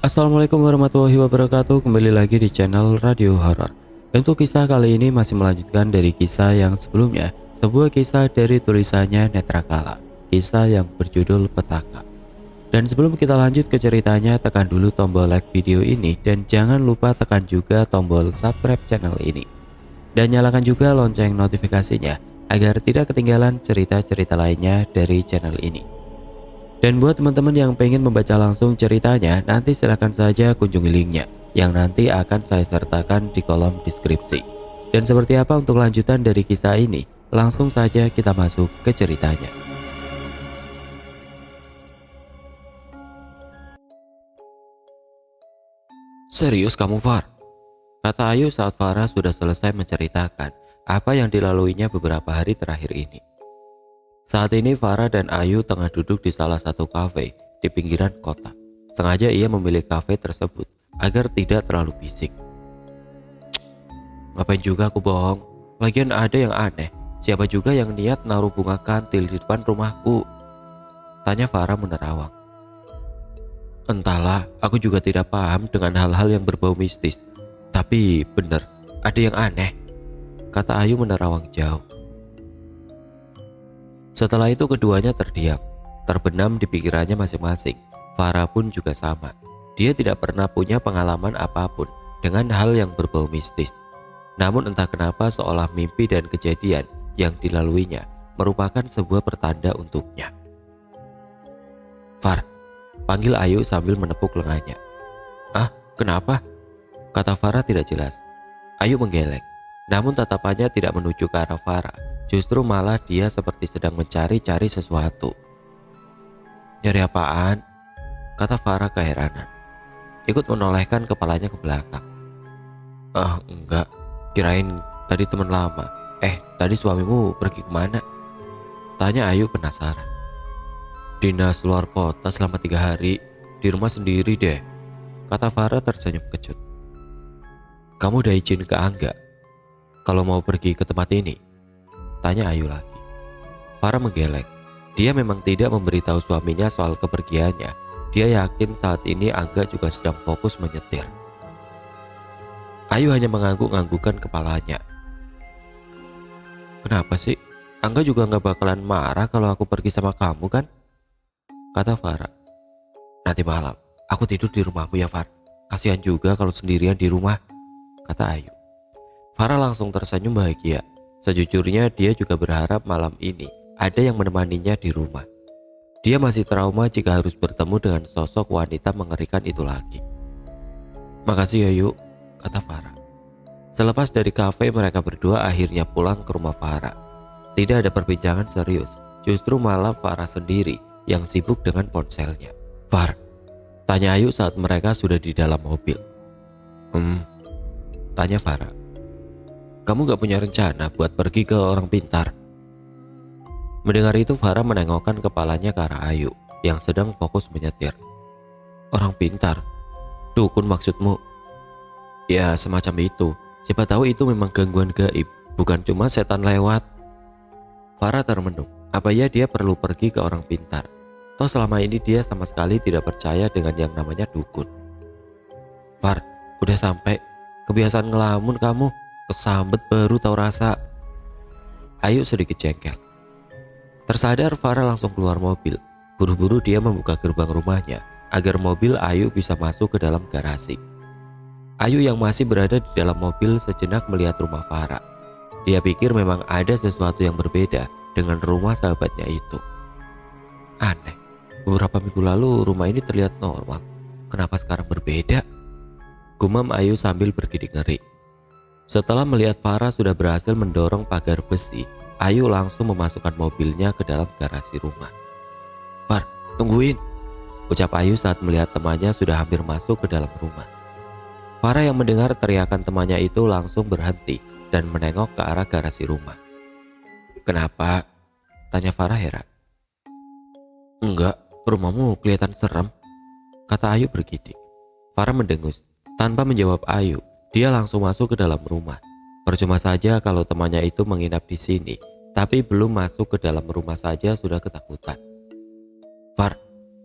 Assalamualaikum warahmatullahi wabarakatuh. Kembali lagi di channel Radio Horor. Untuk kisah kali ini masih melanjutkan dari kisah yang sebelumnya, sebuah kisah dari tulisannya Netrakala, kisah yang berjudul Petaka. Dan sebelum kita lanjut ke ceritanya, tekan dulu tombol like video ini dan jangan lupa tekan juga tombol subscribe channel ini. Dan nyalakan juga lonceng notifikasinya agar tidak ketinggalan cerita-cerita lainnya dari channel ini. Dan buat teman-teman yang pengen membaca langsung ceritanya, nanti silahkan saja kunjungi linknya yang nanti akan saya sertakan di kolom deskripsi. Dan seperti apa untuk lanjutan dari kisah ini? Langsung saja kita masuk ke ceritanya. Serius kamu, Far? Kata Ayu saat Farah sudah selesai menceritakan apa yang dilaluinya beberapa hari terakhir ini. Saat ini Farah dan Ayu tengah duduk di salah satu kafe di pinggiran kota. Sengaja ia memilih kafe tersebut agar tidak terlalu bisik. Ngapain juga aku bohong? Lagian ada yang aneh. Siapa juga yang niat naruh bunga kantil di depan rumahku? Tanya Farah menerawang. Entahlah, aku juga tidak paham dengan hal-hal yang berbau mistis. Tapi bener, ada yang aneh. Kata Ayu menerawang jauh. Setelah itu keduanya terdiam, terbenam di pikirannya masing-masing. Farah pun juga sama. Dia tidak pernah punya pengalaman apapun dengan hal yang berbau mistis. Namun entah kenapa seolah mimpi dan kejadian yang dilaluinya merupakan sebuah pertanda untuknya. Far, panggil Ayu sambil menepuk lengannya. Ah, kenapa? Kata Farah tidak jelas. Ayu menggeleng, namun tatapannya tidak menuju ke arah Farah. Justru malah dia seperti sedang mencari-cari sesuatu. Nyari apaan? Kata Farah keheranan. Ikut menolehkan kepalanya ke belakang. Ah, enggak. Kirain tadi teman lama. Tadi suamimu pergi kemana? Tanya Ayu penasaran. Dinas luar kota selama 3 hari. Di rumah sendiri deh. Kata Farah tersenyum kecut. Kamu udah izin ke Angga kalau mau pergi ke tempat ini? Tanya Ayu lagi. Farah menggeleng. Dia memang tidak memberitahu suaminya soal kepergiannya. Dia yakin saat ini Angga juga sedang fokus menyetir. Ayu hanya mengangguk-anggukkan kepalanya. Kenapa sih? Angga juga gak bakalan marah kalau aku pergi sama kamu kan? Kata Farah. Nanti malam aku tidur di rumahmu ya, Far. Kasihan juga kalau sendirian di rumah. Kata Ayu. Farah langsung tersenyum bahagia. Sejujurnya dia juga berharap malam ini ada yang menemaninya di rumah. Dia masih trauma jika harus bertemu dengan sosok wanita mengerikan itu lagi. Makasih ya Yu, kata Farah. Selepas dari kafe mereka berdua akhirnya pulang ke rumah Farah. Tidak ada perbincangan serius, justru malah Farah sendiri yang sibuk dengan ponselnya. Far, tanya Ayu saat mereka sudah di dalam mobil. Tanya Farah. Kamu gak punya rencana buat pergi ke orang pintar? Mendengar itu Farah menengokkan kepalanya ke arah Ayu yang sedang fokus menyetir. Orang pintar? Dukun maksudmu? Ya semacam itu. Siapa tahu itu memang gangguan gaib, bukan cuma setan lewat. Farah termenung. Apa ya dia perlu pergi ke orang pintar? Toh selama ini dia sama sekali tidak percaya dengan yang namanya dukun. Far, udah sampai. Kebiasaan ngelamun kamu. Kesambet baru tahu rasa. Ayu sedikit jengkel. Tersadar Farah langsung keluar mobil. Buru-buru dia membuka gerbang rumahnya agar mobil Ayu bisa masuk ke dalam garasi. Ayu yang masih berada di dalam mobil sejenak melihat rumah Farah. Dia pikir memang ada sesuatu yang berbeda dengan rumah sahabatnya itu. Aneh, beberapa minggu lalu rumah ini terlihat normal. Kenapa sekarang berbeda? Gumam Ayu sambil bergidik ngeri. Setelah melihat Farah sudah berhasil mendorong pagar besi, Ayu langsung memasukkan mobilnya ke dalam garasi rumah. Far, tungguin, ucap Ayu saat melihat temannya sudah hampir masuk ke dalam rumah. Farah yang mendengar teriakan temannya itu langsung berhenti dan menengok ke arah garasi rumah. Kenapa? Tanya Farah heran. Enggak, rumahmu kelihatan serem, kata Ayu bergidik. Farah mendengus. Tanpa menjawab Ayu, dia langsung masuk ke dalam rumah. Percuma saja kalau temannya itu menginap di sini, tapi belum masuk ke dalam rumah saja sudah ketakutan. Far,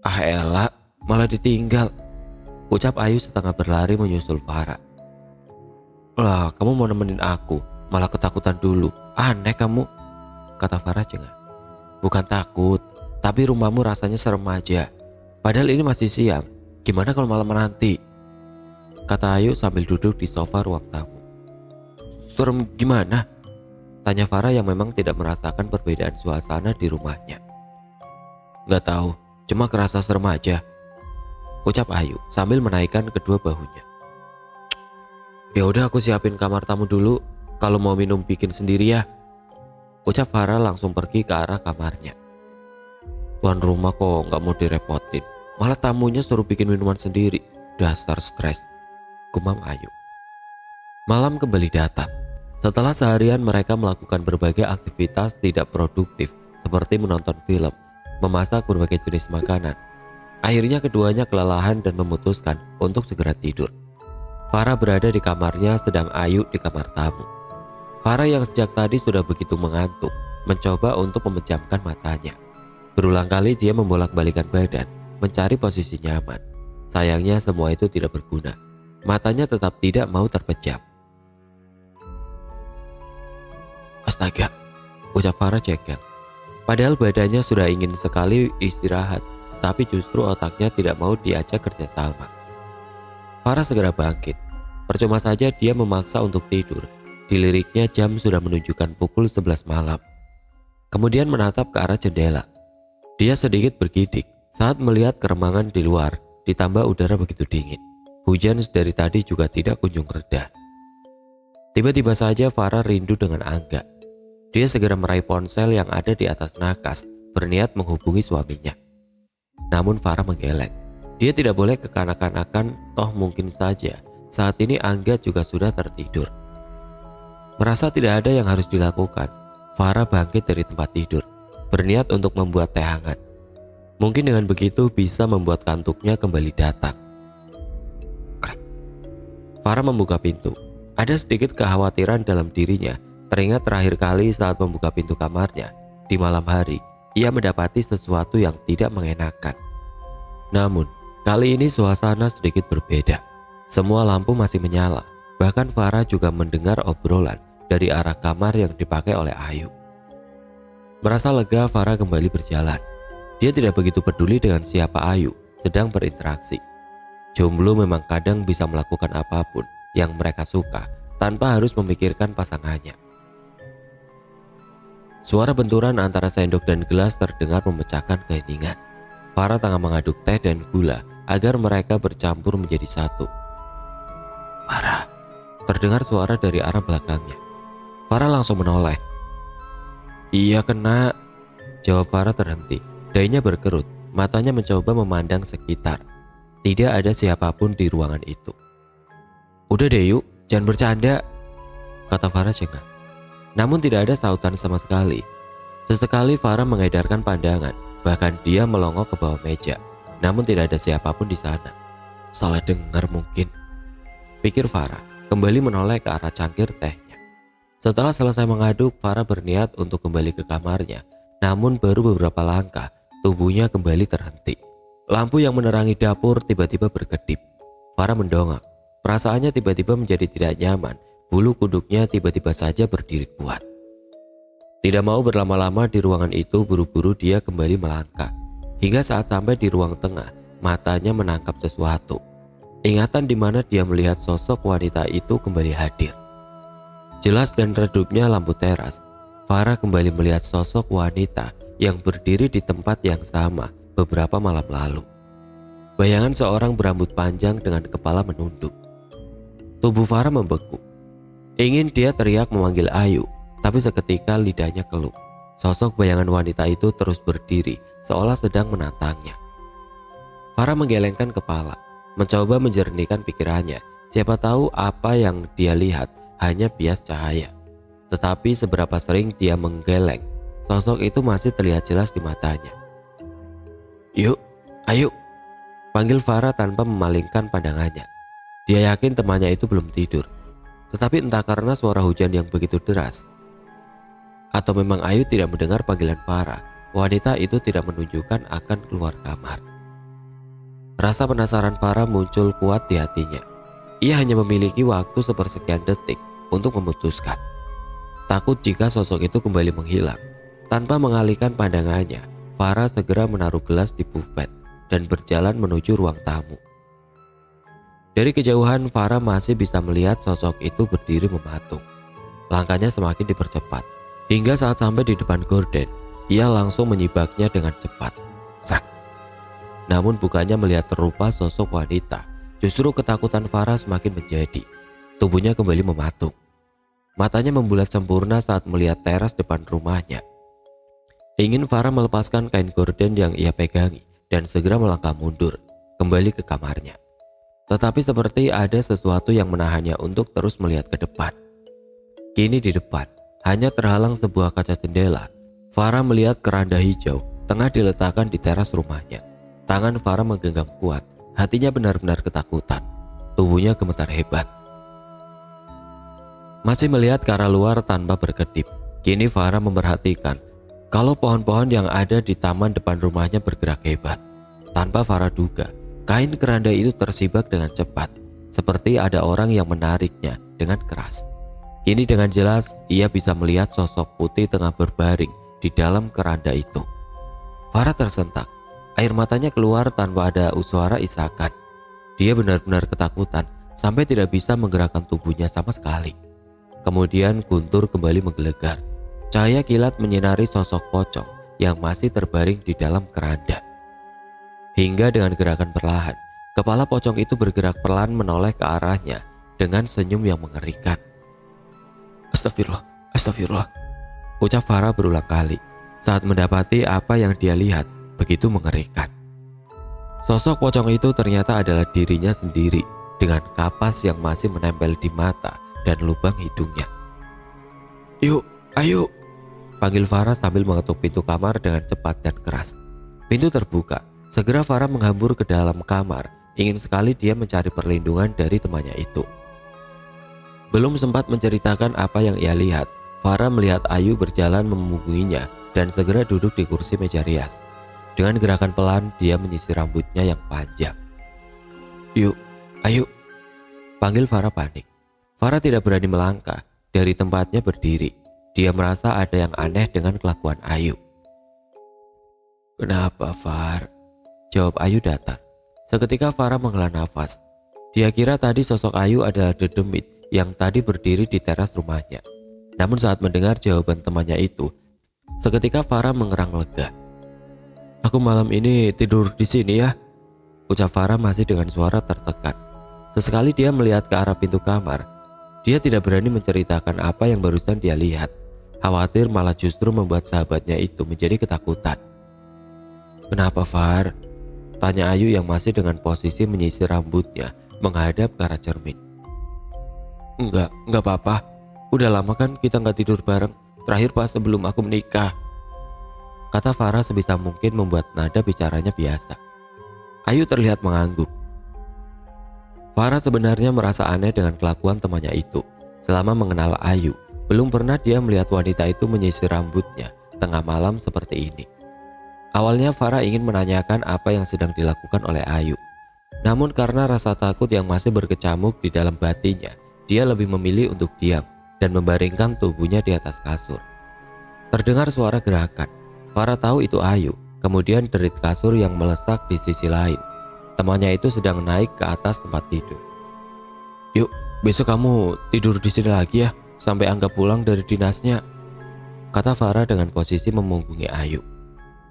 elah, malah ditinggal, ucap Ayu setengah berlari menyusul Farah. Lah, kamu mau nemenin aku, malah ketakutan dulu. Aneh kamu, kata Farah jengah. Bukan takut, tapi rumahmu rasanya serem aja. Padahal ini masih siang, gimana kalau malam nanti? Kata Ayu sambil duduk di sofa ruang tamu. Serem gimana? Tanya Farah yang memang tidak merasakan perbedaan suasana di rumahnya. Gak tahu, cuma kerasa serem aja, ucap Ayu sambil menaikkan kedua bahunya. Ya udah, aku siapin kamar tamu dulu. Kalau mau minum bikin sendiri ya, ucap Farah langsung pergi ke arah kamarnya. Tuan rumah kok gak mau direpotin, malah tamunya suruh bikin minuman sendiri. Dasar stres, gumam Ayu. Malam kembali datang. Setelah seharian mereka melakukan berbagai aktivitas tidak produktif seperti menonton film, memasak berbagai jenis makanan. Akhirnya keduanya kelelahan dan memutuskan untuk segera tidur. Farah berada di kamarnya sedang Ayu di kamar tamu. Farah yang sejak tadi sudah begitu mengantuk mencoba untuk memejamkan matanya. Berulang kali dia membolak-balikan badan mencari posisi nyaman. Sayangnya semua itu tidak berguna. Matanya tetap tidak mau terpejam. Astaga, ucap Farah jengkel. Padahal badannya sudah ingin sekali istirahat, tetapi justru otaknya tidak mau diajak kerjasama. Farah segera bangkit. Percuma saja dia memaksa untuk tidur. Diliriknya jam sudah menunjukkan pukul 11 malam. Kemudian menatap ke arah jendela. Dia sedikit bergidik saat melihat keremangan di luar, ditambah udara begitu dingin. Hujan dari tadi juga tidak kunjung reda. Tiba-tiba saja Farah rindu dengan Angga. Dia segera meraih ponsel yang ada di atas nakas, berniat menghubungi suaminya. Namun Farah menggeleng. Dia tidak boleh kekanak-kanakan, toh mungkin saja saat ini Angga juga sudah tertidur. Merasa tidak ada yang harus dilakukan, Farah bangkit dari tempat tidur, berniat untuk membuat teh hangat. Mungkin dengan begitu bisa membuat kantuknya kembali datang. Krek. Farah membuka pintu. Ada sedikit kekhawatiran dalam dirinya. Teringat terakhir kali saat membuka pintu kamarnya di malam hari, ia mendapati sesuatu yang tidak mengenakan. Namun, kali ini suasana sedikit berbeda. Semua lampu masih menyala. Bahkan Farah juga mendengar obrolan dari arah kamar yang dipakai oleh Ayu. Merasa lega, Farah kembali berjalan. Dia tidak begitu peduli dengan siapa Ayu sedang berinteraksi. Jomblo memang kadang bisa melakukan apapun yang mereka suka tanpa harus memikirkan pasangannya. Suara benturan antara sendok dan gelas terdengar memecahkan keheningan. Farah tengah mengaduk teh dan gula agar mereka bercampur menjadi satu. Farah, terdengar suara dari arah belakangnya. Farah langsung menoleh. Iya kena, jawab Farah terhenti. Dahinya berkerut, matanya mencoba memandang sekitar. Tidak ada siapapun di ruangan itu. Udah deh yuk, jangan bercanda, kata Farah jengah. Namun tidak ada sautan sama sekali. Sesekali Farah mengedarkan pandangan, bahkan dia melongok ke bawah meja. Namun tidak ada siapapun di sana. Salah dengar mungkin, pikir Farah, kembali menoleh ke arah cangkir tehnya. Setelah selesai mengaduk, Farah berniat untuk kembali ke kamarnya. Namun baru beberapa langkah, tubuhnya kembali terhenti. Lampu yang menerangi dapur tiba-tiba berkedip. Farah mendongak. Perasaannya tiba-tiba menjadi tidak nyaman. Bulu kuduknya tiba-tiba saja berdiri kuat. Tidak mau berlama-lama di ruangan itu, buru-buru dia kembali melangkah. Hingga saat sampai di ruang tengah, matanya menangkap sesuatu. Ingatan di mana dia melihat sosok wanita itu kembali hadir. Jelas dan redupnya lampu teras, Farah kembali melihat sosok wanita yang berdiri di tempat yang sama beberapa malam lalu. Bayangan seorang berambut panjang dengan kepala menunduk. Tubuh Farah membeku. Ingin dia teriak memanggil Ayu, tapi seketika lidahnya keluh. Sosok bayangan wanita itu terus berdiri seolah sedang menantangnya. Farah menggelengkan kepala, mencoba menjernihkan pikirannya. Siapa tahu apa yang dia lihat hanya bias cahaya. Tetapi seberapa sering dia menggeleng, sosok itu masih terlihat jelas di matanya. Yuk, ayo, panggil Farah tanpa memalingkan pandangannya. Dia yakin temannya itu belum tidur. Tetapi entah karena suara hujan yang begitu deras, atau memang Ayu tidak mendengar panggilan Farah, wanita itu tidak menunjukkan akan keluar kamar. Rasa penasaran Farah muncul kuat di hatinya. Ia hanya memiliki waktu sepersekian detik untuk memutuskan. Takut jika sosok itu kembali menghilang. Tanpa mengalihkan pandangannya, Farah segera menaruh gelas di bufet dan berjalan menuju ruang tamu. Dari kejauhan Farah masih bisa melihat sosok itu berdiri mematung. Langkahnya semakin dipercepat, hingga saat sampai di depan gorden, ia langsung menyibaknya dengan cepat. Srak. Namun bukannya melihat terupa sosok wanita, justru ketakutan Farah semakin menjadi. Tubuhnya kembali mematung. Matanya membulat sempurna saat melihat teras depan rumahnya. Ingin Farah melepaskan kain gorden yang ia pegangi dan segera melangkah mundur, kembali ke kamarnya. Tetapi seperti ada sesuatu yang menahannya untuk terus melihat ke depan. Kini di depan, hanya terhalang sebuah kaca jendela. Farah melihat keranda hijau tengah diletakkan di teras rumahnya. Tangan Farah menggenggam kuat, hatinya benar-benar ketakutan. Tubuhnya gemetar hebat. Masih melihat ke arah luar tanpa berkedip, kini Farah memperhatikan kalau pohon-pohon yang ada di taman depan rumahnya bergerak hebat. Tanpa Farah duga, kain keranda itu tersibak dengan cepat, seperti ada orang yang menariknya dengan keras. Kini dengan jelas ia bisa melihat sosok putih tengah berbaring di dalam keranda itu. Farah tersentak. Air matanya keluar tanpa ada suara isakan. Dia benar-benar ketakutan sampai tidak bisa menggerakkan tubuhnya sama sekali. Kemudian guntur kembali menggelegar. Cahaya kilat menyinari sosok pocong yang masih terbaring di dalam keranda. Hingga dengan gerakan perlahan, kepala pocong itu bergerak perlahan menoleh ke arahnya dengan senyum yang mengerikan. Astagfirullah, astagfirullah, ucap Farah berulang kali saat mendapati apa yang dia lihat begitu mengerikan. Sosok pocong itu ternyata adalah dirinya sendiri dengan kapas yang masih menempel di mata dan lubang hidungnya. Yuk, ayo, panggil Farah sambil mengetuk pintu kamar dengan cepat dan keras. Pintu terbuka, segera Farah menghambur ke dalam kamar. Ingin sekali dia mencari perlindungan dari temannya itu. Belum sempat menceritakan apa yang ia lihat, Farah melihat Ayu berjalan memunggunginya dan segera duduk di kursi meja rias. Dengan gerakan pelan, dia menyisir rambutnya yang panjang. Yuk, ayo, panggil Farah panik. Farah tidak berani melangkah dari tempatnya berdiri. Dia merasa ada yang aneh dengan kelakuan Ayu. Kenapa, Far? Jawab Ayu datar. Seketika Farah menghela nafas. Dia kira tadi sosok Ayu adalah dedemit yang tadi berdiri di teras rumahnya. Namun saat mendengar jawaban temannya itu, seketika Farah mengerang lega. Aku malam ini tidur di sini ya, ucap Farah masih dengan suara tertekan. Sesekali dia melihat ke arah pintu kamar. Dia tidak berani menceritakan apa yang barusan dia lihat. Khawatir malah justru membuat sahabatnya itu menjadi ketakutan. Kenapa, Far? Tanya Ayu yang masih dengan posisi menyisir rambutnya menghadap ke arah cermin. Enggak apa-apa. Udah lama kan kita gak tidur bareng. Terakhir pas sebelum aku menikah, kata Farah sebisa mungkin membuat nada bicaranya biasa. Ayu terlihat mengangguk. Farah sebenarnya merasa aneh dengan kelakuan temannya itu. Selama mengenal Ayu, belum pernah dia melihat wanita itu menyisir rambutnya tengah malam seperti ini. Awalnya Farah ingin menanyakan apa yang sedang dilakukan oleh Ayu. Namun karena rasa takut yang masih berkecamuk di dalam batinnya, dia lebih memilih untuk diam dan membaringkan tubuhnya di atas kasur. Terdengar suara gerakan. Farah tahu itu Ayu, kemudian derit kasur yang melesak di sisi lain. Temannya itu sedang naik ke atas tempat tidur. Yuk, besok kamu tidur di sini lagi ya, sampai Angga pulang dari dinasnya, kata Farah dengan posisi memunggungi Ayu.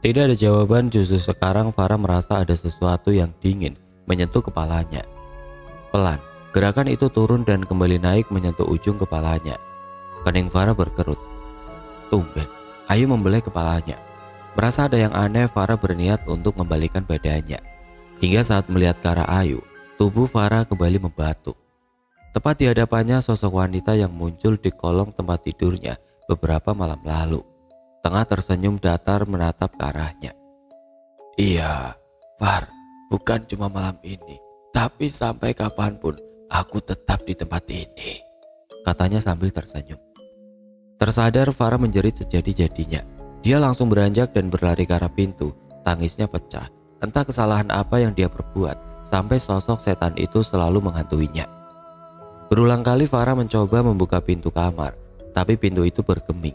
Tidak ada jawaban, justru sekarang Farah merasa ada sesuatu yang dingin menyentuh kepalanya. Pelan, gerakan itu turun dan kembali naik menyentuh ujung kepalanya. Kening Farah berkerut. Tumben, Ayu membelai kepalanya. Merasa ada yang aneh, Farah berniat untuk membalikan badannya. Hingga saat melihat ke arah Ayu, tubuh Farah kembali membatu. Tepat di hadapannya sosok wanita yang muncul di kolong tempat tidurnya beberapa malam lalu. Tengah tersenyum datar menatap ke arahnya. Iya, Far, bukan cuma malam ini, tapi sampai kapanpun aku tetap di tempat ini, katanya sambil tersenyum. Tersadar, Farah menjerit sejadi-jadinya. Dia langsung beranjak dan berlari ke arah pintu. Tangisnya pecah entah kesalahan apa yang dia perbuat sampai sosok setan itu selalu menghantuinya. Berulang kali Farah mencoba membuka pintu kamar, tapi pintu itu bergeming.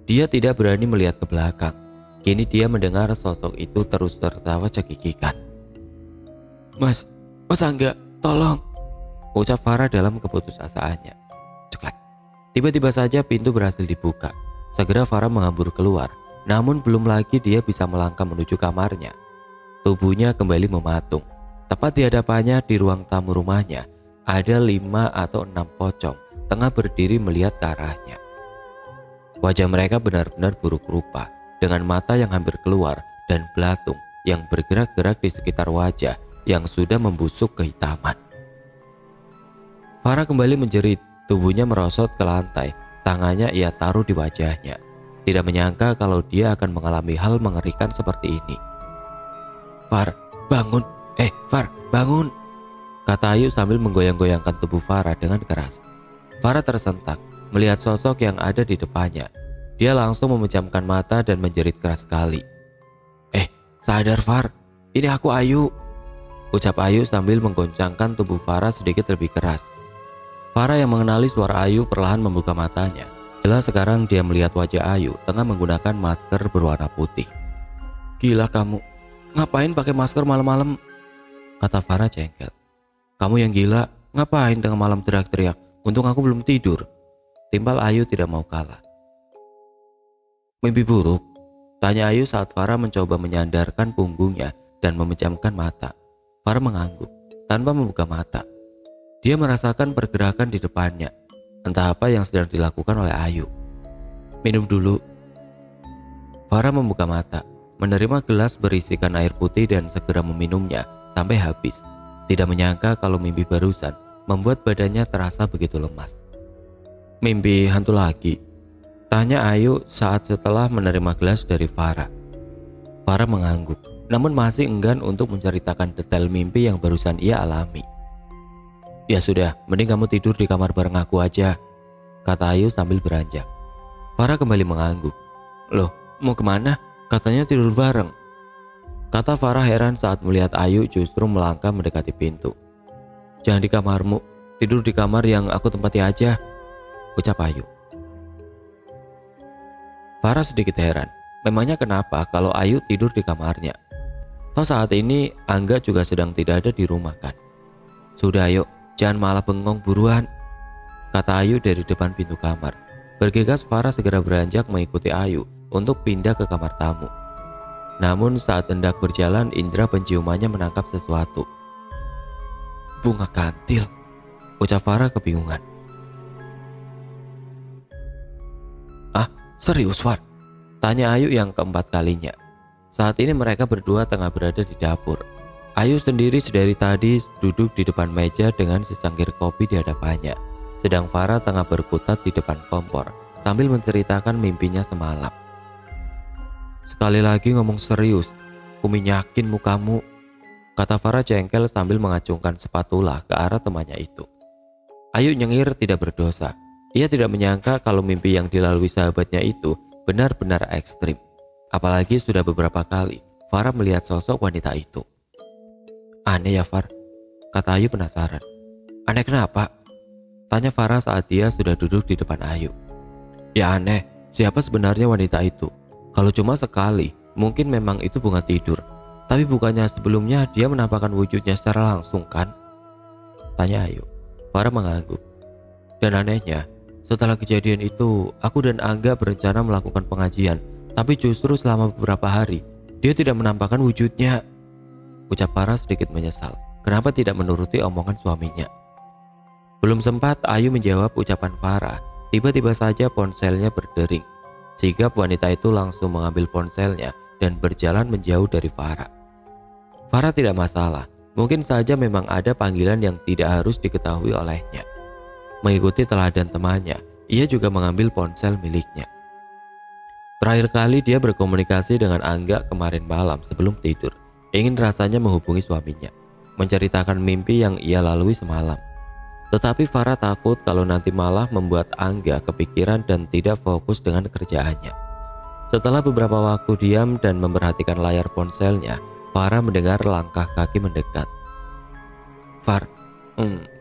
Dia tidak berani melihat ke belakang. Kini dia mendengar sosok itu terus tertawa cekikikan. Mas Angga, tolong, ucap Farah dalam keputusasaannya. Ceklek. Tiba-tiba saja pintu berhasil dibuka. Segera Farah mengambur keluar, namun belum lagi dia bisa melangkah menuju kamarnya. Tubuhnya kembali mematung. Tepat di hadapannya di ruang tamu rumahnya, ada 5 atau 6 pocong tengah berdiri melihat ke arahnya. Wajah mereka benar-benar buruk rupa, dengan mata yang hampir keluar dan belatung yang bergerak-gerak di sekitar wajah yang sudah membusuk kehitaman. Farah kembali menjerit, tubuhnya merosot ke lantai, tangannya ia taruh di wajahnya. Tidak menyangka kalau dia akan mengalami hal mengerikan seperti ini. Far, bangun, Far, bangun, kata Ayu sambil menggoyang-goyangkan tubuh Farah dengan keras. Farah tersentak melihat sosok yang ada di depannya. Dia langsung memejamkan mata dan menjerit keras sekali. Sadar Far, ini aku Ayu, ucap Ayu sambil menggoncangkan tubuh Farah sedikit lebih keras. Farah yang mengenali suara Ayu perlahan membuka matanya. Jelas sekarang dia melihat wajah Ayu tengah menggunakan masker berwarna putih. Gila kamu, ngapain pakai masker malam-malam? Kata Farah jengkel. Kamu yang gila, ngapain tengah malam teriak-teriak? Untung aku belum tidur. Timpal Ayu tidak mau kalah. Mimpi buruk? Tanya Ayu saat Farah mencoba menyandarkan punggungnya dan memejamkan mata. Farah mengangguk tanpa membuka mata. Dia merasakan pergerakan di depannya. Entah apa yang sedang dilakukan oleh Ayu. Minum dulu. Farah membuka mata, menerima gelas berisikan air putih dan segera meminumnya sampai habis. Tidak menyangka kalau mimpi barusan membuat badannya terasa begitu lemas. Mimpi hantu lagi? Tanya Ayu saat setelah menerima gelas dari Farah. Farah mengangguk, namun masih enggan untuk menceritakan detail mimpi yang barusan ia alami. Ya sudah, mending kamu tidur di kamar bareng aku aja, kata Ayu sambil beranjak. Farah kembali mengangguk. Loh, mau kemana? Katanya tidur bareng, kata Farah heran saat melihat Ayu justru melangkah mendekati pintu. Jangan di kamarmu, tidur di kamar yang aku tempati aja, ucap Ayu. Farah sedikit heran, memangnya kenapa kalau Ayu tidur di kamarnya? Toh saat ini Angga juga sedang tidak ada di rumah kan? Sudah ayo, jangan malah bengong buruan, kata Ayu dari depan pintu kamar. Bergegas Farah segera beranjak mengikuti Ayu untuk pindah ke kamar tamu. Namun saat hendak berjalan, indera penciumannya menangkap sesuatu. Bunga kantil, ucap Farah kebingungan. Serius Far? Tanya Ayu yang keempat kalinya. Saat ini mereka berdua tengah berada di dapur. Ayu sendiri sedari tadi duduk di depan meja dengan secangkir kopi di hadapannya. Sedang Farah tengah berkutat di depan kompor sambil menceritakan mimpinya semalam. Sekali lagi ngomong serius, kuminyakin mukamu, kata Farah jengkel sambil mengacungkan spatula ke arah temannya itu. Ayu nyengir tidak berdosa. Ia tidak menyangka kalau mimpi yang dilalui sahabatnya itu benar-benar ekstrim. Apalagi sudah beberapa kali Farah melihat sosok wanita itu. Aneh ya Far, kata Ayu penasaran. Aneh kenapa? Tanya Farah saat dia sudah duduk di depan Ayu. Ya aneh, siapa sebenarnya wanita itu? Kalau cuma sekali, mungkin memang itu bunga tidur. Tapi bukannya sebelumnya dia menampakkan wujudnya secara langsung kan? Tanya Ayu. Farah mengangguk. Dan anehnya, setelah kejadian itu, aku dan Angga berencana melakukan pengajian. Tapi justru selama beberapa hari, dia tidak menampakkan wujudnya, ucap Farah sedikit menyesal. Kenapa tidak menuruti omongan suaminya? Belum sempat Ayu menjawab ucapan Farah, tiba-tiba saja ponselnya berdering. Sigap wanita itu langsung mengambil ponselnya dan berjalan menjauh dari Farah. Farah tidak masalah, mungkin saja memang ada panggilan yang tidak harus diketahui olehnya. Mengikuti teladan temannya, ia juga mengambil ponsel miliknya. Terakhir kali dia berkomunikasi dengan Angga kemarin malam sebelum tidur. Ingin rasanya menghubungi suaminya, menceritakan mimpi yang ia lalui semalam. Tetapi Farah takut kalau nanti malah membuat Angga kepikiran dan tidak fokus dengan kerjaannya. Setelah beberapa waktu diam dan memperhatikan layar ponselnya, Farah mendengar langkah kaki mendekat. Far,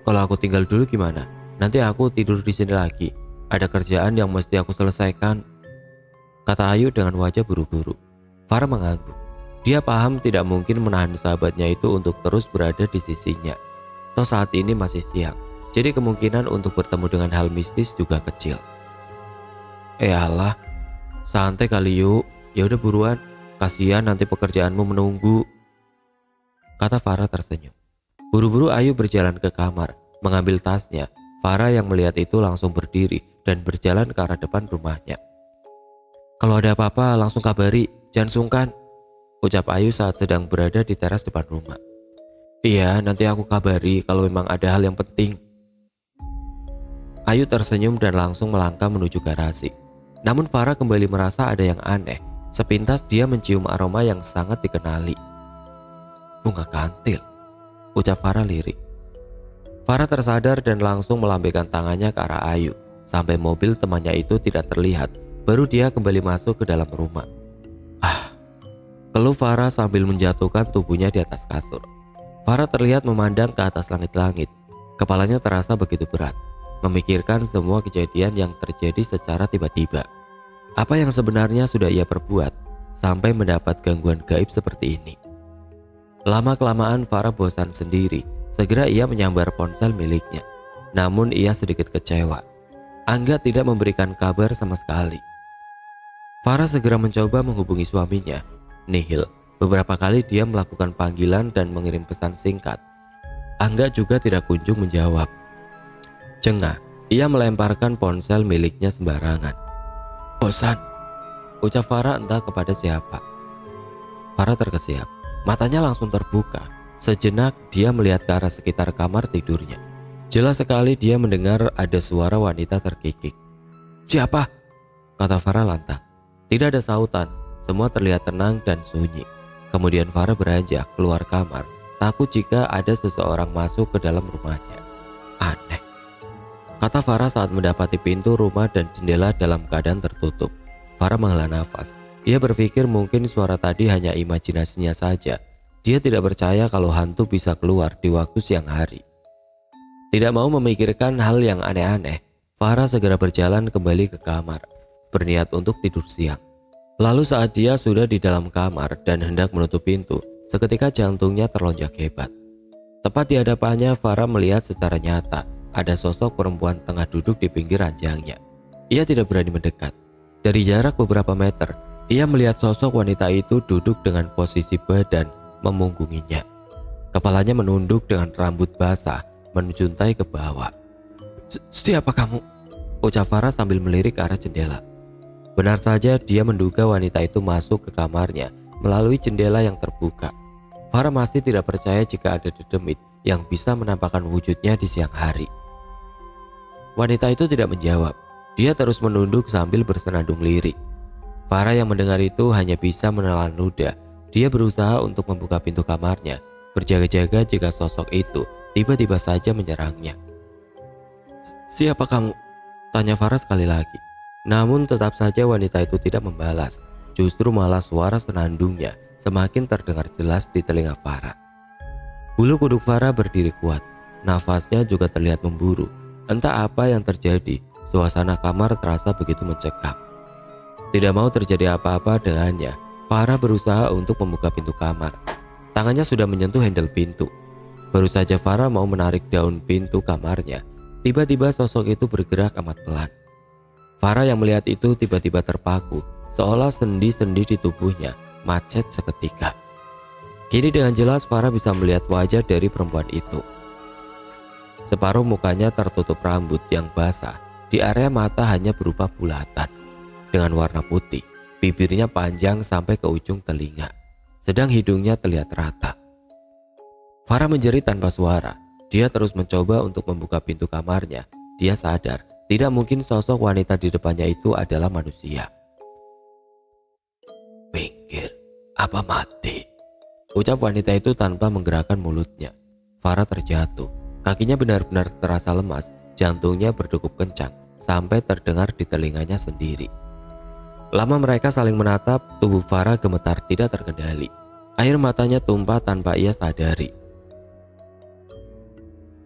kalau aku tinggal dulu gimana? Nanti aku tidur di sini lagi. Ada kerjaan yang mesti aku selesaikan, kata Ayu dengan wajah buru-buru. Farah mengangguk. Dia paham tidak mungkin menahan sahabatnya itu untuk terus berada di sisinya. Toh saat ini masih siang, jadi kemungkinan untuk bertemu dengan hal mistis juga kecil. Allah, santai kali yuk. Ya udah buruan, kasihan nanti pekerjaanmu menunggu, kata Farah tersenyum. Buru-buru Ayu berjalan ke kamar, mengambil tasnya. Farah yang melihat itu langsung berdiri dan berjalan ke arah depan rumahnya. Kalau ada apa-apa langsung kabari, jangan sungkan, ucap Ayu saat sedang berada di teras depan rumah. Iya, nanti aku kabari kalau memang ada hal yang penting. Ayu tersenyum dan langsung melangkah menuju garasi. Namun Farah kembali merasa ada yang aneh. Sepintas dia mencium aroma yang sangat dikenali. Bunga kantil, ucap Farah lirik. Farah tersadar dan langsung melambaikan tangannya ke arah Ayu. Sampai mobil temannya itu tidak terlihat, baru dia kembali masuk ke dalam rumah. Keluh Farah sambil menjatuhkan tubuhnya di atas kasur. Farah terlihat memandang ke atas langit-langit. Kepalanya terasa begitu berat, memikirkan semua kejadian yang terjadi secara tiba-tiba. Apa yang sebenarnya sudah ia perbuat sampai mendapat gangguan gaib seperti ini? Lama-kelamaan Farah bosan sendiri. Segera ia menyambar ponsel miliknya. Namun ia sedikit kecewa. Angga tidak memberikan kabar sama sekali. Farah segera mencoba menghubungi suaminya, Nihil. Beberapa kali dia melakukan panggilan dan mengirim pesan singkat. Angga juga tidak kunjung menjawab. Jengah, ia melemparkan ponsel miliknya sembarangan. Bosan, ucap Farah entah kepada siapa. Farah terkesiap, matanya langsung terbuka. Sejenak dia melihat ke arah sekitar kamar tidurnya. Jelas sekali dia mendengar ada suara wanita terkikik. Siapa? Kata Farah lantang. Tidak ada sautan, semua terlihat tenang dan sunyi. Kemudian Farah beranjak keluar kamar, takut jika ada seseorang masuk ke dalam rumahnya. Aneh, kata Farah saat mendapati pintu rumah dan jendela dalam keadaan tertutup. Farah menghela nafas. Ia berpikir mungkin suara tadi hanya imajinasinya saja. Dia tidak percaya kalau hantu bisa keluar di waktu siang hari. Tidak mau memikirkan hal yang aneh-aneh, Farah segera berjalan kembali ke kamar, berniat untuk tidur siang. Lalu saat dia sudah di dalam kamar dan hendak menutup pintu, seketika jantungnya terlonjak hebat. Tepat di hadapannya Farah melihat secara nyata ada sosok perempuan tengah duduk di pinggir ranjangnya. Ia tidak berani mendekat. Dari jarak beberapa meter, ia melihat sosok wanita itu duduk dengan posisi badan memunggunginya. Kepalanya menunduk dengan rambut basah menjuntai ke bawah. Siapa kamu? Ucap Farah sambil melirik ke arah jendela. Benar saja dia menduga wanita itu masuk ke kamarnya melalui jendela yang terbuka. Farah masih tidak percaya jika ada dedemit yang bisa menampakkan wujudnya di siang hari. Wanita itu tidak menjawab. Dia terus menunduk sambil bersenandung lirik. Farah yang mendengar itu hanya bisa menelan ludah. Dia berusaha untuk membuka pintu kamarnya, berjaga-jaga jika sosok itu tiba-tiba saja menyerangnya. Siapa kamu? Tanya Farah sekali lagi. Namun tetap saja wanita itu tidak membalas. Justru malah suara senandungnya semakin terdengar jelas di telinga Farah. Bulu kuduk Farah berdiri kuat. Nafasnya juga terlihat memburu. Entah apa yang terjadi, suasana kamar terasa begitu mencekam. Tidak mau terjadi apa-apa dengannya, Farah berusaha untuk membuka pintu kamar. Tangannya sudah menyentuh handle pintu. Baru saja Farah mau menarik daun pintu kamarnya, tiba-tiba sosok itu bergerak amat pelan. Farah yang melihat itu tiba-tiba terpaku, seolah sendi-sendi di tubuhnya macet seketika. Kini dengan jelas Farah bisa melihat wajah dari perempuan itu. Separuh mukanya tertutup rambut yang basah, di area mata hanya berupa bulatan dengan warna putih. Bibirnya panjang sampai ke ujung telinga, sedang hidungnya terlihat rata. Farah menjerit tanpa suara. Dia terus mencoba untuk membuka pintu kamarnya. Dia sadar tidak mungkin sosok wanita di depannya itu adalah manusia. Pinggir, apa mati? Ucap wanita itu tanpa menggerakkan mulutnya. Farah terjatuh. Kakinya benar-benar terasa lemas, jantungnya berdegup kencang sampai terdengar di telinganya sendiri. Lama mereka saling menatap, tubuh Farah gemetar tidak terkendali. Air matanya tumpah tanpa ia sadari.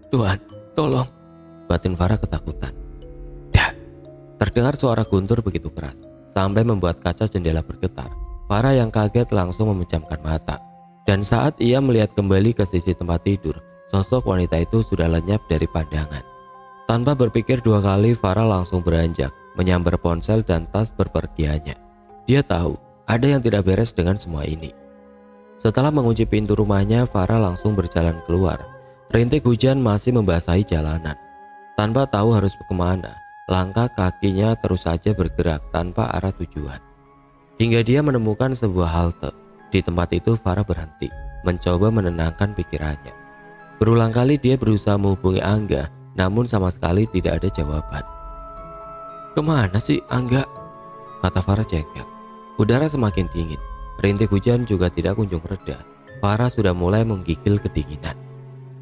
"Tuhan, tolong," batin Farah ketakutan. "Dah." Terdengar suara guntur begitu keras, sampai membuat kaca jendela bergetar. Farah yang kaget langsung memejamkan mata. Dan saat ia melihat kembali ke sisi tempat tidur, sosok wanita itu sudah lenyap dari pandangan. Tanpa berpikir dua kali, Farah langsung beranjak, menyambar ponsel dan tas berpergiannya. Dia tahu ada yang tidak beres dengan semua ini. Setelah mengunci pintu rumahnya, Farah langsung berjalan keluar. Rintik hujan masih membasahi jalanan. Tanpa tahu harus kemana, langkah kakinya terus saja bergerak tanpa arah tujuan. Hingga dia menemukan sebuah halte. Di tempat itu Farah berhenti, mencoba menenangkan pikirannya. Berulang kali dia berusaha menghubungi Angga, namun sama sekali tidak ada jawaban. "Kemana sih Angga?" kata Farah jengkel. Udara semakin dingin. Rintik hujan juga tidak kunjung reda. Farah sudah mulai menggigil kedinginan.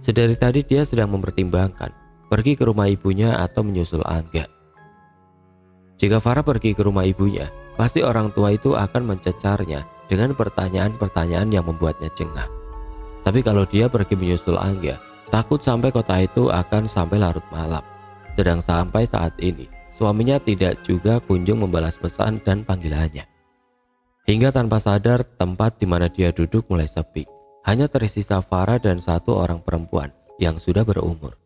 Sedari tadi dia sedang mempertimbangkan pergi ke rumah ibunya atau menyusul Angga. Jika Farah pergi ke rumah ibunya, pasti orang tua itu akan mencecarnya dengan pertanyaan-pertanyaan yang membuatnya jengah. Tapi kalau dia pergi menyusul Angga, takut sampai kota itu akan sampai larut malam. Sedang sampai saat ini, suaminya tidak juga kunjung membalas pesan dan panggilannya. Hingga tanpa sadar, tempat di mana dia duduk mulai sepi. Hanya tersisa Farah dan satu orang perempuan yang sudah berumur.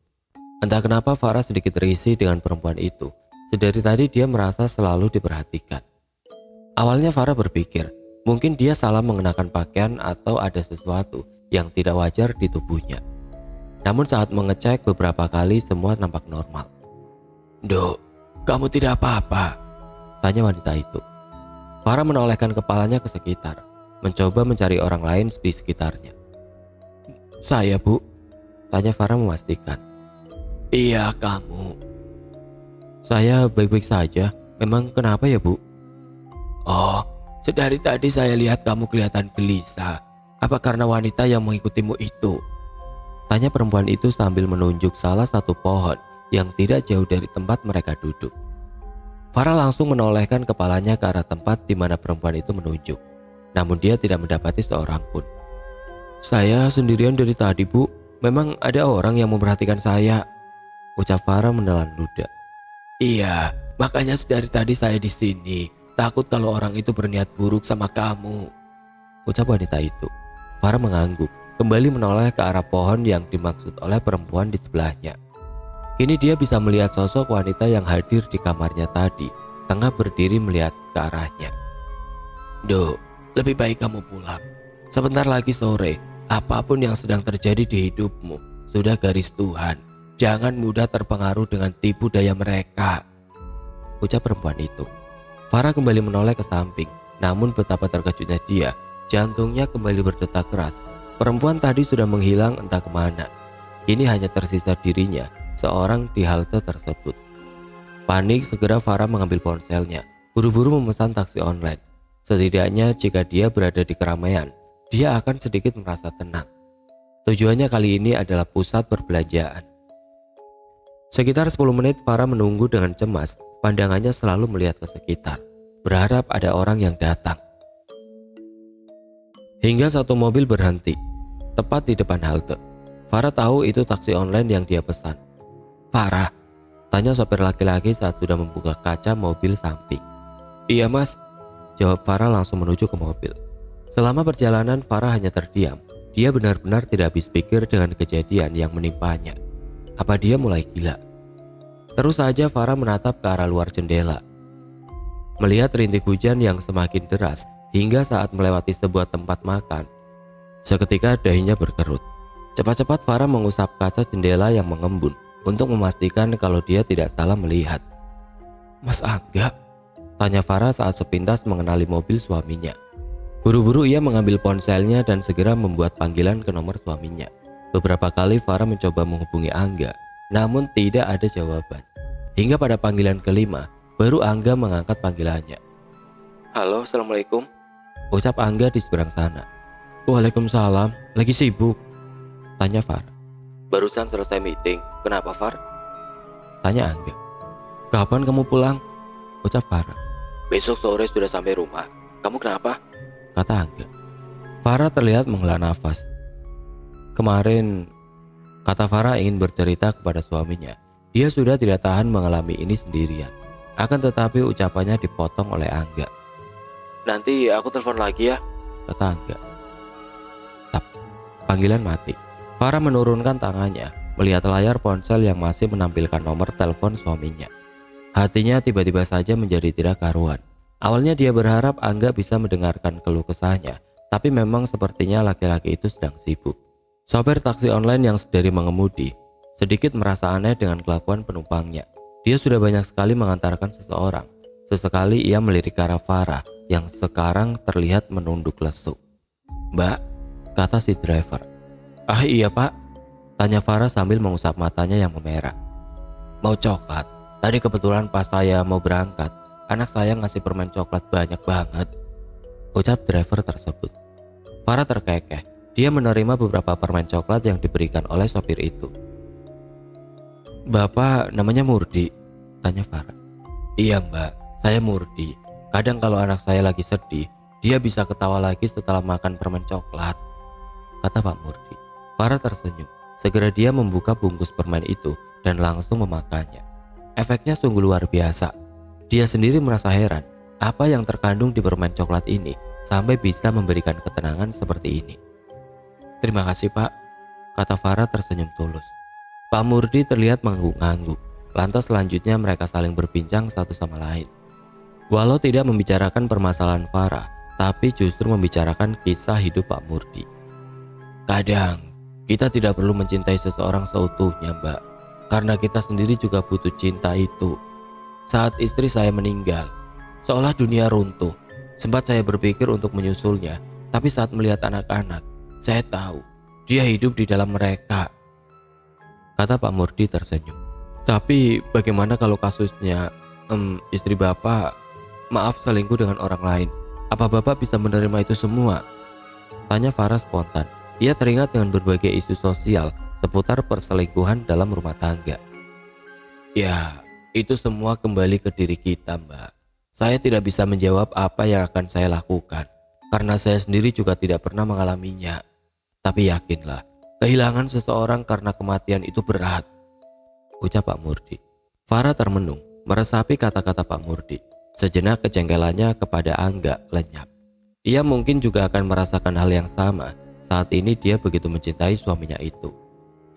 Entah kenapa Farah sedikit risih dengan perempuan itu. Sedari tadi dia merasa selalu diperhatikan. Awalnya Farah berpikir, mungkin dia salah mengenakan pakaian atau ada sesuatu yang tidak wajar di tubuhnya. Namun saat mengecek beberapa kali semua nampak normal. "Dok, kamu tidak apa-apa?" tanya wanita itu. Farah menolehkan kepalanya ke sekitar, mencoba mencari orang lain di sekitarnya. "Saya, Bu?" tanya Farah memastikan. "Iya, kamu." "Saya baik-baik saja. Memang kenapa ya, Bu?" "Oh, sedari tadi saya lihat kamu kelihatan gelisah. Apa karena wanita yang mengikutimu itu?" tanya perempuan itu sambil menunjuk salah satu pohon yang tidak jauh dari tempat mereka duduk. Farah langsung menolehkan kepalanya ke arah tempat di mana perempuan itu menunjuk. Namun dia tidak mendapati seorang pun. "Saya sendirian dari tadi, Bu. Memang ada orang yang memperhatikan saya," ucap Farah menelan ludah. "Iya, makanya dari tadi saya di sini. Takut kalau orang itu berniat buruk sama kamu," ucap wanita itu. Farah mengangguk, kembali menoleh ke arah pohon yang dimaksud oleh perempuan di sebelahnya. Kini dia bisa melihat sosok wanita yang hadir di kamarnya tadi, tengah berdiri melihat ke arahnya. "Dok, lebih baik kamu pulang. Sebentar lagi sore, apapun yang sedang terjadi di hidupmu sudah garis Tuhan. Jangan mudah terpengaruh dengan tipu daya mereka," ucap perempuan itu. Farah kembali menoleh ke samping, namun betapa terkejutnya dia, jantungnya kembali berdetak keras. Perempuan tadi sudah menghilang entah kemana. Kini hanya tersisa dirinya seorang di halte tersebut. Panik, segera Farah mengambil ponselnya, buru-buru memesan taksi online. Setidaknya jika dia berada di keramaian, dia akan sedikit merasa tenang. Tujuannya kali ini adalah pusat perbelanjaan. Sekitar 10 menit Farah menunggu dengan cemas, pandangannya selalu melihat ke sekitar, berharap ada orang yang datang. Hingga satu mobil berhenti, tepat di depan halte. Farah tahu itu taksi online yang dia pesan. "Farah?" tanya sopir laki-laki saat sudah membuka kaca mobil samping. "Iya Mas," jawab Farah langsung menuju ke mobil. Selama perjalanan Farah hanya terdiam. Dia benar-benar tidak habis pikir dengan kejadian yang menimpanya. Apa dia mulai gila? Terus saja Farah menatap ke arah luar jendela, melihat rintik hujan yang semakin deras hingga saat melewati sebuah tempat makan. Seketika dahinya berkerut. Cepat-cepat Farah mengusap kaca jendela yang mengembun untuk memastikan kalau dia tidak salah melihat. "Mas Angga?" tanya Farah saat sepintas mengenali mobil suaminya. Buru-buru ia mengambil ponselnya dan segera membuat panggilan ke nomor suaminya. Beberapa kali Farah mencoba menghubungi Angga, namun tidak ada jawaban. Hingga pada panggilan kelima, baru Angga mengangkat panggilannya. "Halo, Assalamualaikum," ucap Angga di seberang sana. "Waalaikumsalam, lagi sibuk?" tanya Farah. "Barusan selesai meeting. Kenapa, Far?" tanya Angga. "Kapan kamu pulang?" ucap Farah. "Besok sore sudah sampai rumah. Kamu kenapa?" kata Angga. Farah terlihat menghela nafas. Kemarin, kata Farah ingin bercerita kepada suaminya. Dia sudah tidak tahan mengalami ini sendirian. Akan tetapi ucapannya dipotong oleh Angga. Nanti aku telepon lagi ya, kata Angga. Tap, panggilan mati. Farah menurunkan tangannya, melihat layar ponsel yang masih menampilkan nomor telepon suaminya. Hatinya tiba-tiba saja menjadi tidak karuan. Awalnya dia berharap Angga bisa mendengarkan keluh kesahnya, tapi memang sepertinya laki-laki itu sedang sibuk. Sopir taksi online yang sedari mengemudi sedikit merasa aneh dengan kelakuan penumpangnya. Dia sudah banyak sekali mengantarkan seseorang. Sesekali ia melirik ke arah Farah yang sekarang terlihat menunduk lesu. "Mbak," kata si driver. "Ah iya pak," tanya Farah sambil mengusap matanya yang memerah. "Mau coklat? Tadi kebetulan pas saya mau berangkat, anak saya ngasih permen coklat banyak banget," ucap driver tersebut. Farah terkekeh. Dia menerima beberapa permen coklat yang diberikan oleh sopir itu. "Bapak namanya Murdi?" tanya Farah. "Iya mbak, saya Murdi. Kadang kalau anak saya lagi sedih, dia bisa ketawa lagi setelah makan permen coklat," kata Pak Murdi. Farah tersenyum. Segera dia membuka bungkus permen itu dan langsung memakannya. Efeknya sungguh luar biasa. Dia sendiri merasa heran, apa yang terkandung di permen coklat ini sampai bisa memberikan ketenangan seperti ini. "Terima kasih pak," kata Farah tersenyum tulus. Pak Murdi terlihat mengangguk-angguk. Lantas selanjutnya mereka saling berbincang satu sama lain. Walau tidak membicarakan permasalahan Farah, tapi justru membicarakan kisah hidup Pak Murdi. "Kadang kita tidak perlu mencintai seseorang seutuhnya mbak, karena kita sendiri juga butuh cinta itu. Saat istri saya meninggal, seolah dunia runtuh. Sempat saya berpikir untuk menyusulnya, tapi saat melihat anak-anak, saya tahu dia hidup di dalam mereka," kata Pak Murdi tersenyum. "Tapi bagaimana kalau kasusnya istri bapak, maaf, selingkuh dengan orang lain? Apa bapak bisa menerima itu semua?" tanya Farah spontan. Ia teringat dengan berbagai isu sosial seputar perselingkuhan dalam rumah tangga. "Ya, itu semua kembali ke diri kita mbak. Saya tidak bisa menjawab apa yang akan saya lakukan, karena saya sendiri juga tidak pernah mengalaminya. Tapi yakinlah, kehilangan seseorang karena kematian itu berat," ucap Pak Murdi. Farah termenung, meresapi kata-kata Pak Murdi. Sejenak kejengkelannya kepada Angga lenyap. Ia mungkin juga akan merasakan hal yang sama saat ini dia begitu mencintai suaminya itu.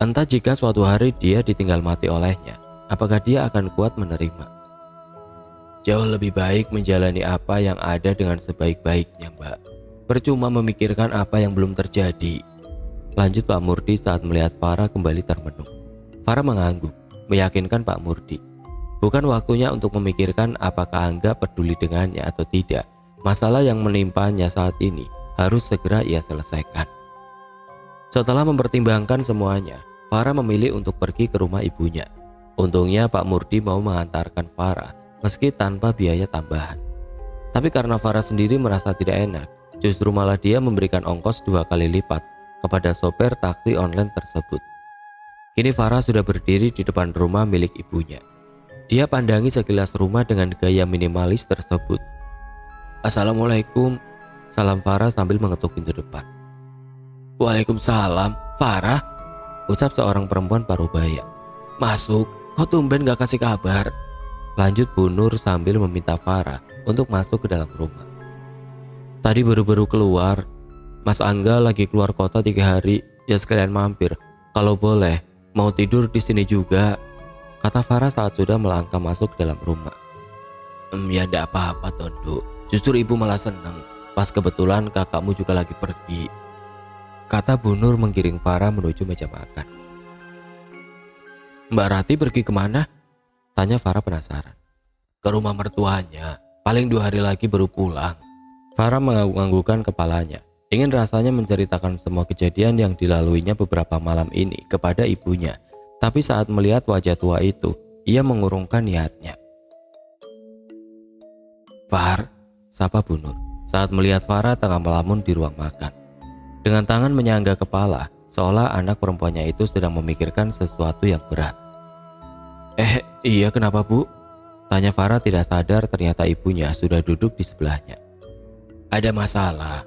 Entah jika suatu hari dia ditinggal mati olehnya, apakah dia akan kuat menerima? "Jauh lebih baik menjalani apa yang ada dengan sebaik-baiknya mbak. Percuma memikirkan apa yang belum terjadi," lanjut Pak Murdi saat melihat Farah kembali termenung. Farah mengangguk, meyakinkan Pak Murdi. Bukan waktunya untuk memikirkan apakah Angga peduli dengannya atau tidak. Masalah yang menimpanya saat ini harus segera ia selesaikan. Setelah mempertimbangkan semuanya, Farah memilih untuk pergi ke rumah ibunya. Untungnya Pak Murdi mau mengantarkan Farah meski tanpa biaya tambahan. Tapi karena Farah sendiri merasa tidak enak, justru malah dia memberikan ongkos 2 kali lipat kepada sopir taksi online tersebut. Kini Farah sudah berdiri di depan rumah milik ibunya. Dia pandangi sekilas rumah dengan gaya minimalis tersebut. "Assalamualaikum," salam Farah sambil mengetuk pintu depan. "Waalaikumsalam, Farah," ucap seorang perempuan parubaya. "Masuk, kok tumben gak kasih kabar?" lanjut Bu Nur sambil meminta Farah untuk masuk ke dalam rumah. "Tadi baru-baru keluar, Mas Angga lagi keluar kota 3 hari, ya sekalian mampir. Kalau boleh, mau tidur di sini juga," kata Farah saat sudah melangkah masuk ke dalam rumah. Ya enggak apa-apa Tondo, justru ibu malah seneng, pas kebetulan kakakmu juga lagi pergi," kata Bu Nur menggiring Farah menuju meja makan. "Mbak Rati pergi kemana?" tanya Farah penasaran. "Ke rumah mertuanya, paling 2 hari lagi baru pulang." Farah mengangguk-anggukkan kepalanya, ingin rasanya menceritakan semua kejadian yang dilaluinya beberapa malam ini kepada ibunya. Tapi saat melihat wajah tua itu, ia mengurungkan niatnya. "Far," sapa Bu Nur saat melihat Farah tengah melamun di ruang makan. Dengan tangan menyangga kepala, seolah anak perempuannya itu sedang memikirkan sesuatu yang berat. Iya kenapa Bu?" tanya Farah tidak sadar ternyata ibunya sudah duduk di sebelahnya. "Ada masalah."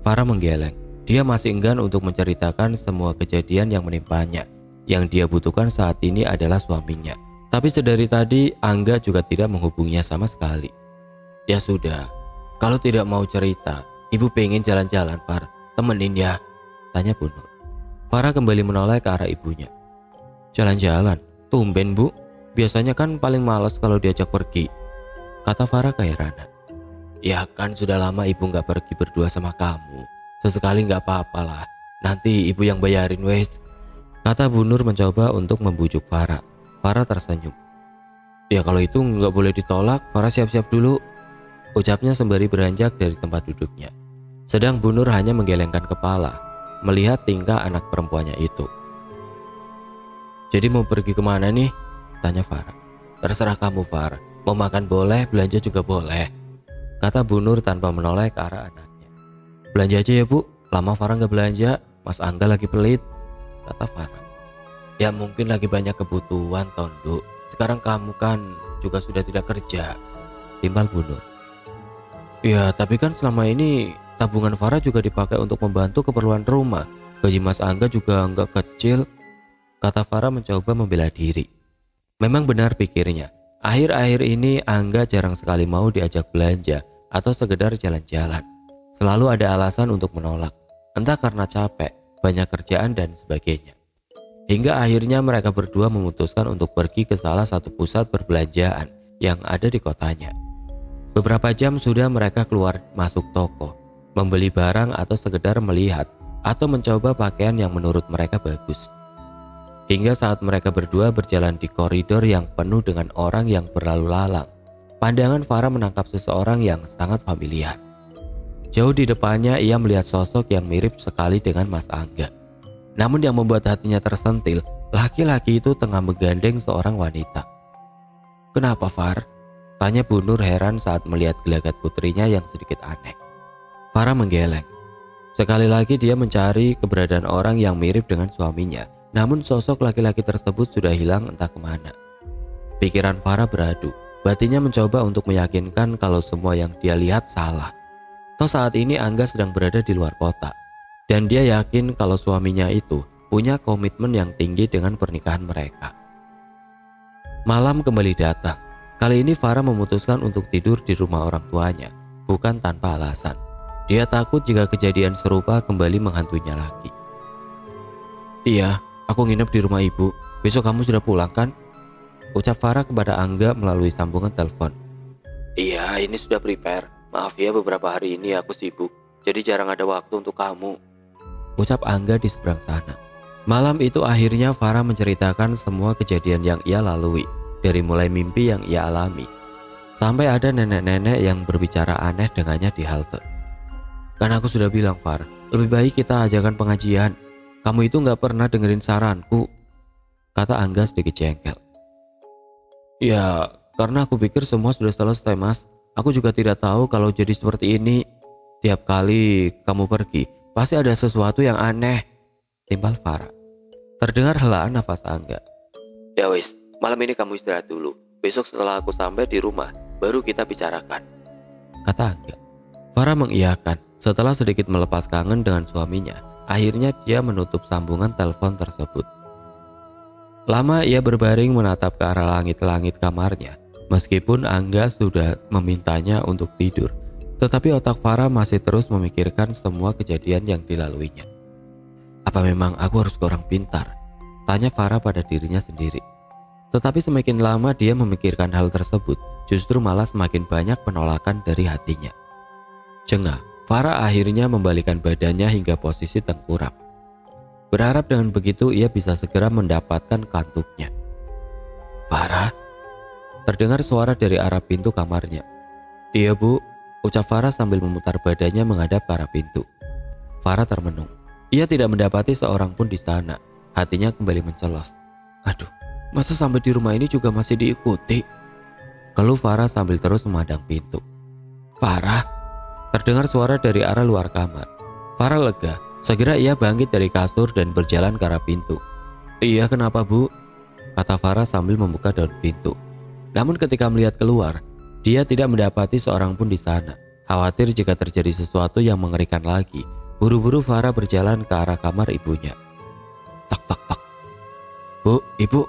Farah menggeleng. Dia masih enggan untuk menceritakan semua kejadian yang menimpanya. Yang dia butuhkan saat ini adalah suaminya. Tapi sedari tadi Angga juga tidak menghubunginya sama sekali. Ya sudah, kalau tidak mau cerita, ibu pengen jalan-jalan, Far. Temenin ya, tanya Bu Nur. Farah kembali menoleh ke arah ibunya. Jalan-jalan? Tumben Bu, biasanya kan paling malas kalau diajak pergi, kata Farah keheranan. Ya kan sudah lama ibu gak pergi berdua sama kamu. Sesekali gak apa-apa lah, nanti ibu yang bayarin wes, kata Bu Nur mencoba untuk membujuk Farah. Farah tersenyum. Ya kalau itu gak boleh ditolak, Farah siap-siap dulu, ucapnya sembari beranjak dari tempat duduknya. Sedang Bu Nur hanya menggelengkan kepala melihat tingkah anak perempuannya itu. Jadi mau pergi kemana nih? Tanya Farah. Terserah kamu, Far. Mau makan boleh, belanja juga boleh, kata Bu Nur tanpa menoleh ke arah anaknya. Belanja aja ya Bu, lama Farah gak belanja, Mas Angga lagi pelit, kata Farah. Ya mungkin lagi banyak kebutuhan Tondo. Sekarang kamu kan juga sudah tidak kerja, timbal Bu Nur. Ya tapi kan selama ini tabungan Farah juga dipakai untuk membantu keperluan rumah. Gaji Mas Angga juga nggak kecil, kata Farah mencoba membela diri. Memang benar pikirnya, akhir-akhir ini Angga jarang sekali mau diajak belanja atau sekedar jalan-jalan. Selalu ada alasan untuk menolak, entah karena capek, banyak kerjaan dan sebagainya. Hingga akhirnya mereka berdua memutuskan untuk pergi ke salah satu pusat perbelanjaan yang ada di kotanya. Beberapa jam sudah mereka keluar masuk toko, membeli barang atau sekedar melihat atau mencoba pakaian yang menurut mereka bagus. Hingga saat mereka berdua berjalan di koridor yang penuh dengan orang yang berlalu lalang, pandangan Farah menangkap seseorang yang sangat familiar. Jauh di depannya ia melihat sosok yang mirip sekali dengan Mas Angga. Namun yang membuat hatinya tersentil, laki-laki itu tengah menggandeng seorang wanita. Kenapa Far? Tanya Bu Nur heran saat melihat gelagat putrinya yang sedikit aneh. Farah menggeleng. Sekali lagi dia mencari keberadaan orang yang mirip dengan suaminya. Namun sosok laki-laki tersebut sudah hilang entah kemana. Pikiran Farah beradu. Batinnya mencoba untuk meyakinkan kalau semua yang dia lihat salah. Toh saat ini Angga sedang berada di luar kota. Dan dia yakin kalau suaminya itu punya komitmen yang tinggi dengan pernikahan mereka. Malam kembali datang. Kali ini Farah memutuskan untuk tidur di rumah orang tuanya, bukan tanpa alasan. Dia takut jika kejadian serupa kembali menghantuinya lagi. Iya, aku nginep di rumah ibu. Besok kamu sudah pulang kan? Ucap Farah kepada Angga melalui sambungan telepon. Iya, ini sudah prepare. Maaf ya beberapa hari ini aku sibuk, jadi jarang ada waktu untuk kamu, ucap Angga di seberang sana. Malam itu akhirnya Farah menceritakan semua kejadian yang ia lalui, dari mulai mimpi yang ia alami, sampai ada nenek-nenek yang berbicara aneh dengannya di halte. Kan aku sudah bilang Far, lebih baik kita ajakan pengajian. Kamu itu gak pernah dengerin saranku, kata Angga sedikit jengkel. Ya, karena aku pikir semua sudah selesai mas. Aku juga tidak tahu kalau jadi seperti ini. Tiap kali kamu pergi, pasti ada sesuatu yang aneh, timbal Farah. Terdengar helaan nafas Angga. Ya wis, malam ini kamu istirahat dulu. Besok setelah aku sampai di rumah, baru kita bicarakan, kata Angga. Farah mengiyakan. Setelah sedikit melepas kangen dengan suaminya, akhirnya dia menutup sambungan telepon tersebut. Lama ia berbaring menatap ke arah langit-langit kamarnya. Meskipun Angga sudah memintanya untuk tidur, tetapi otak Farah masih terus memikirkan semua kejadian yang dilaluinya. Apa memang aku harus ke orang pintar? Tanya Farah pada dirinya sendiri. Tetapi semakin lama dia memikirkan hal tersebut, justru malah semakin banyak penolakan dari hatinya. Jengah, Farah akhirnya membalikan badannya hingga posisi tengkurap. Berharap dengan begitu ia bisa segera mendapatkan kantuknya. Farah? Terdengar suara dari arah pintu kamarnya. Iya bu, ucap Farah sambil memutar badannya menghadap ke arah pintu. Farah termenung. Ia tidak mendapati seorang pun di sana. Hatinya kembali mencelos. Aduh, masa sampai di rumah ini juga masih diikuti? Keluh Farah sambil terus memandang pintu. Farah? Terdengar suara dari arah luar kamar. Farah lega. Segera ia bangkit dari kasur dan berjalan ke arah pintu. Iya kenapa bu? Kata Farah sambil membuka daun pintu. Namun ketika melihat keluar, dia tidak mendapati seorang pun di sana. Khawatir jika terjadi sesuatu yang mengerikan lagi, buru-buru Farah berjalan ke arah kamar ibunya. Tak tak tak. Bu, ibu,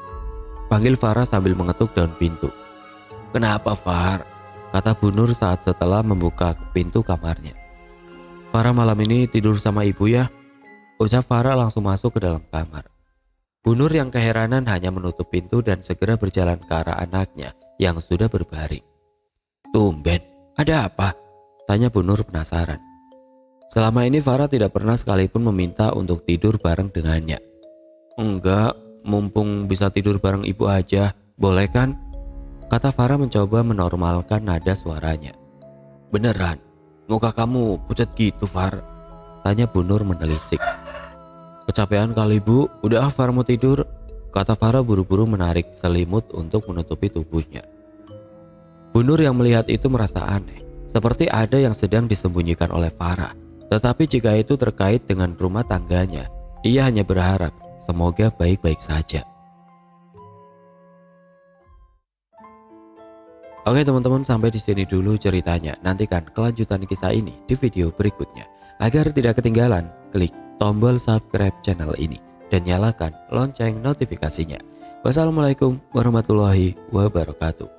panggil Farah sambil mengetuk daun pintu. Kenapa Far? Kata Bu Nur saat setelah membuka pintu kamarnya. Farah malam ini tidur sama ibu ya? Ucap Farah langsung masuk ke dalam kamar. Bu Nur yang keheranan hanya menutup pintu dan segera berjalan ke arah anaknya yang sudah berbaring. Tumben, ada apa? Tanya Bu Nur penasaran. Selama ini Farah tidak pernah sekalipun meminta untuk tidur bareng dengannya. Enggak, mumpung bisa tidur bareng ibu aja, boleh kan? Kata Farah mencoba menormalkan nada suaranya. Beneran, muka kamu pucat gitu Far? Tanya Bu Nur menelisik. Kecapean kali bu, udah Farah mau tidur? Kata Farah buru-buru menarik selimut untuk menutupi tubuhnya. Bu Nur yang melihat itu merasa aneh, seperti ada yang sedang disembunyikan oleh Farah. Tetapi jika itu terkait dengan rumah tangganya, ia hanya berharap semoga baik-baik saja. Oke teman-teman, sampai di sini dulu ceritanya. Nantikan kelanjutan kisah ini di video berikutnya. Agar tidak ketinggalan, klik tombol subscribe channel ini dan nyalakan lonceng notifikasinya. Wassalamualaikum warahmatullahi wabarakatuh.